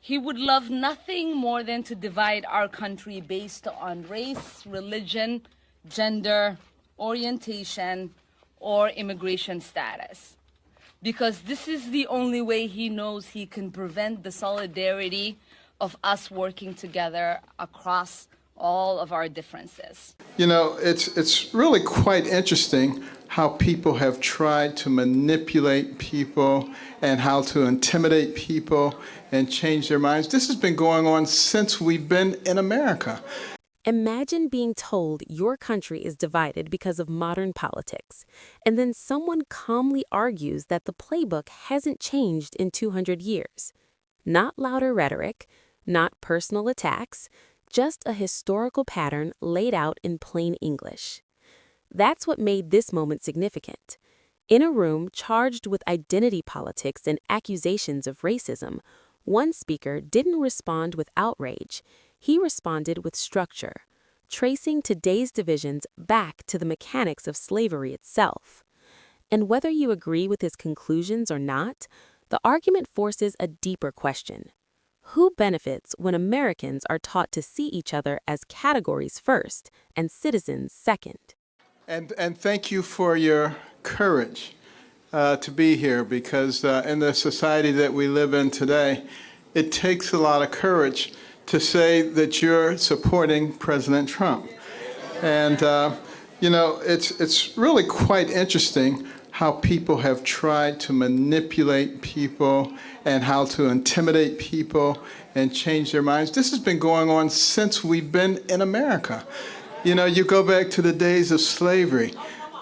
He would love nothing more than to divide our country based on race, religion, gender, orientation, or immigration status. Because this is the only way he knows he can prevent the solidarity of us working together across all of our differences. You know, it's really quite interesting how people have tried to manipulate people and how to intimidate people and change their minds. This has been going on since we've been in America. Imagine being told your country is divided because of modern politics, and then someone calmly argues that the playbook hasn't changed in 200 years. Not louder rhetoric, not personal attacks, just a historical pattern laid out in plain English. That's what made this moment significant. In a room charged with identity politics and accusations of racism, one speaker didn't respond with outrage. He responded with structure, tracing today's divisions back to the mechanics of slavery itself. And whether you agree with his conclusions or not, the argument forces a deeper question. Who benefits when Americans are taught to see each other as categories first and citizens second? And thank you for your courage to be here, because in the society that we live in today, it takes a lot of courage to say that you're supporting President Trump. And, you know, it's really quite interesting how people have tried to manipulate people and how to intimidate people and change their minds. This has been going on since we've been in America. You know, you go back to the days of slavery,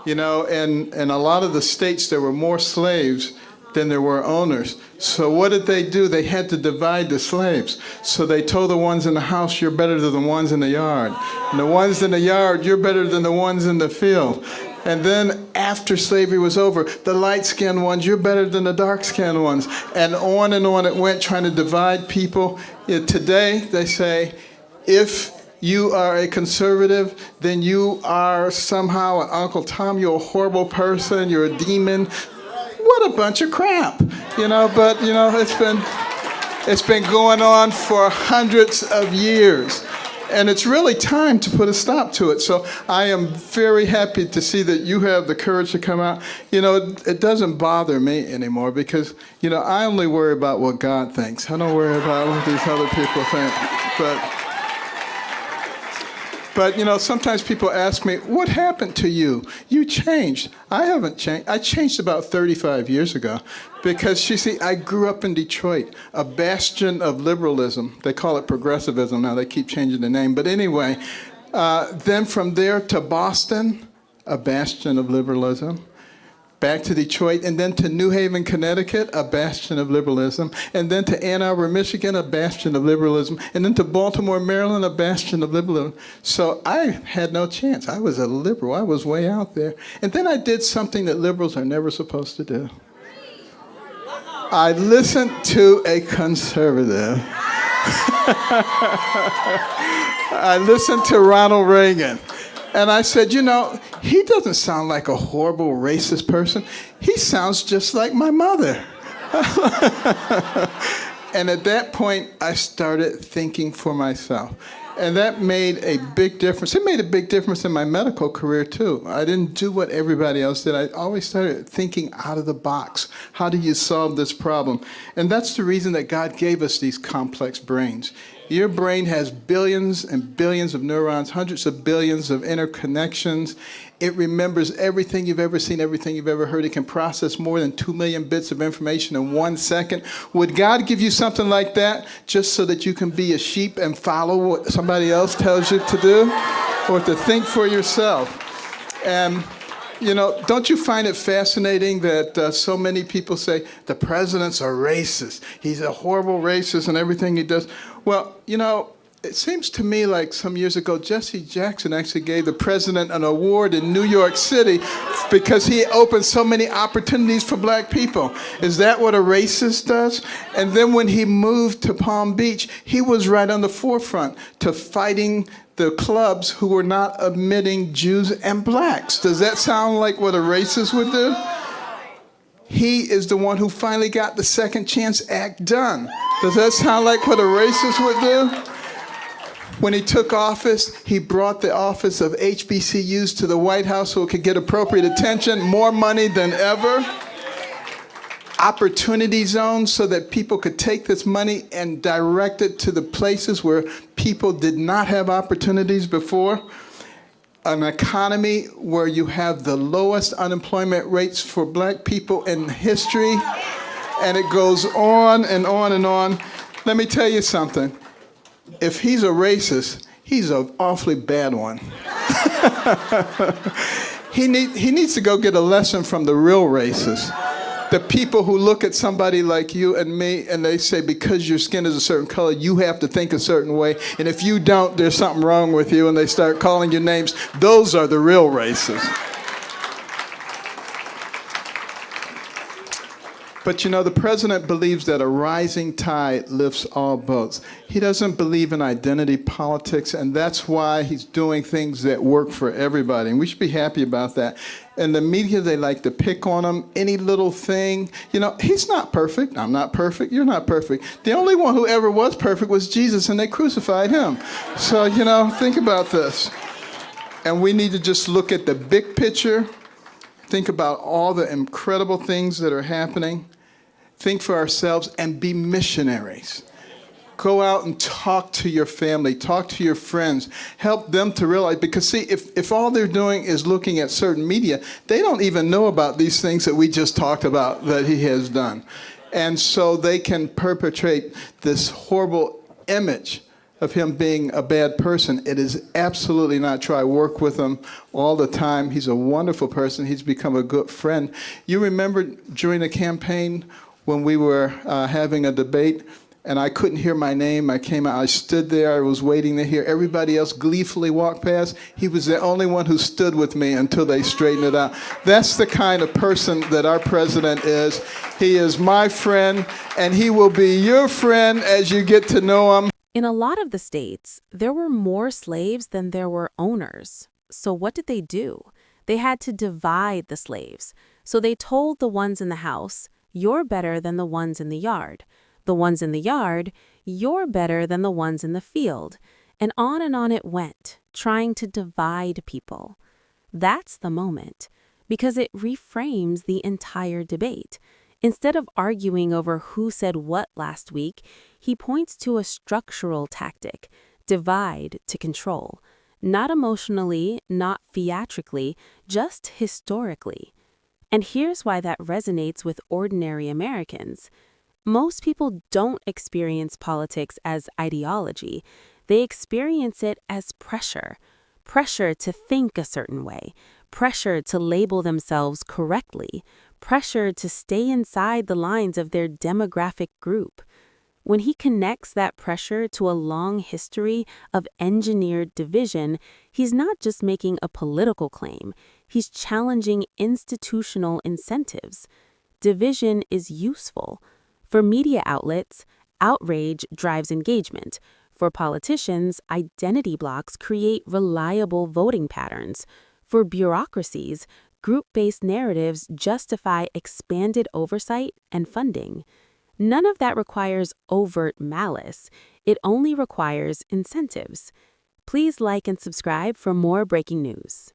you know, and in a lot of the states there were more slaves than there were owners. So what did they do? They had to divide the slaves. So they told the ones in the house, you're better than the ones in the yard. And the ones in the yard, you're better than the ones in the field. And then after slavery was over, the light-skinned ones, you're better than the dark-skinned ones. And on it went, trying to divide people. Today, they say, if you are a conservative, then you are somehow an Uncle Tom, you're a horrible person, you're a demon. What a bunch of crap, you know, but, you know, it's been going on for hundreds of years. And it's really time to put a stop to it. So I am very happy to see that you have the courage to come out. You know, it doesn't bother me anymore because, you know, I only worry about what God thinks. I don't worry about what these other people think. But you know, sometimes people ask me, what happened to you? You changed. I haven't changed. I changed about 35 years ago because, you see, I grew up in Detroit, a bastion of liberalism. They call it progressivism now. They keep changing the name. But anyway, then from there to Boston, a bastion of liberalism. Back to Detroit, and then to New Haven, Connecticut, a bastion of liberalism, and then to Ann Arbor, Michigan, a bastion of liberalism, and then to Baltimore, Maryland, a bastion of liberalism. So I had no chance. I was a liberal. I was way out there. And then I did something that liberals are never supposed to do. I listened to a conservative. I listened to Ronald Reagan. And I said, you know, he doesn't sound like a horrible racist person. He sounds just like my mother. And at that point, I started thinking for myself. And that made a big difference. It made a big difference in my medical career, too. I didn't do what everybody else did. I always started thinking out of the box. How do you solve this problem? And that's the reason that God gave us these complex brains. Your brain has billions and billions of neurons, hundreds of billions of interconnections. It remembers everything you've ever seen, everything you've ever heard. It can process more than 2 million bits of information in 1 second. Would God give you something like that just so that you can be a sheep and follow what somebody else tells you to do? Or to think for yourself? And you know, don't you find it fascinating that so many people say the president's a racist? He's a horrible racist and everything he does. Well, you know, it seems to me like some years ago, Jesse Jackson actually gave the president an award in New York City because he opened so many opportunities for black people. Is that what a racist does? And then when he moved to Palm Beach, he was right on the forefront to fighting the clubs who were not admitting Jews and blacks. Does that sound like what a racist would do? He is the one who finally got the Second Chance Act done. Does that sound like what a racist would do? When he took office, he brought the office of HBCUs to the White House so it could get appropriate attention, more money than ever. Opportunity zones so that people could take this money and direct it to the places where people did not have opportunities before. An economy where you have the lowest unemployment rates for black people in history. And it goes on and on and on. Let me tell you something. If he's a racist, he's an awfully bad one. He needs to go get a lesson from the real racists. The people who look at somebody like you and me and they say, because your skin is a certain color, you have to think a certain way. And if you don't, there's something wrong with you. And they start calling you names. Those are the real racists. But you know, the president believes that a rising tide lifts all boats. He doesn't believe in identity politics, and that's why he's doing things that work for everybody. And we should be happy about that. And the media, they like to pick on him, any little thing. You know, he's not perfect. I'm not perfect. You're not perfect. The only one who ever was perfect was Jesus, and they crucified him. So, you know, think about this. And we need to just look at the big picture, think about all the incredible things that are happening. Think for ourselves and be missionaries. Go out and talk to your family, talk to your friends, help them to realize, because see, if all they're doing is looking at certain media, they don't even know about these things that we just talked about that he has done. And so they can perpetrate this horrible image of him being a bad person. It is absolutely not true. I work with him all the time. He's a wonderful person. He's become a good friend. You remember during the campaign when we were having a debate and I couldn't hear my name. I came out, I stood there, I was waiting to hear everybody else gleefully walk past. He was the only one who stood with me until they straightened it out. That's the kind of person that our president is. He is my friend, and he will be your friend as you get to know him. In a lot of the states, there were more slaves than there were owners. So what did they do? They had to divide the slaves. So they told the ones in the house, "You're better than the ones in the yard." The ones in the yard, "You're better than the ones in the field." And on it went, trying to divide people. That's the moment, because it reframes the entire debate. Instead of arguing over who said what last week, he points to a structural tactic, divide to control. Not emotionally, not theatrically, just historically. And here's why that resonates with ordinary Americans. Most people don't experience politics as ideology. They experience it as pressure. Pressure to think a certain way. Pressure to label themselves correctly. Pressure to stay inside the lines of their demographic group. When he connects that pressure to a long history of engineered division, he's not just making a political claim. He's challenging institutional incentives. Division is useful. For media outlets, outrage drives engagement. For politicians, identity blocks create reliable voting patterns. For bureaucracies, group-based narratives justify expanded oversight and funding. None of that requires overt malice. It only requires incentives. Please like and subscribe for more breaking news.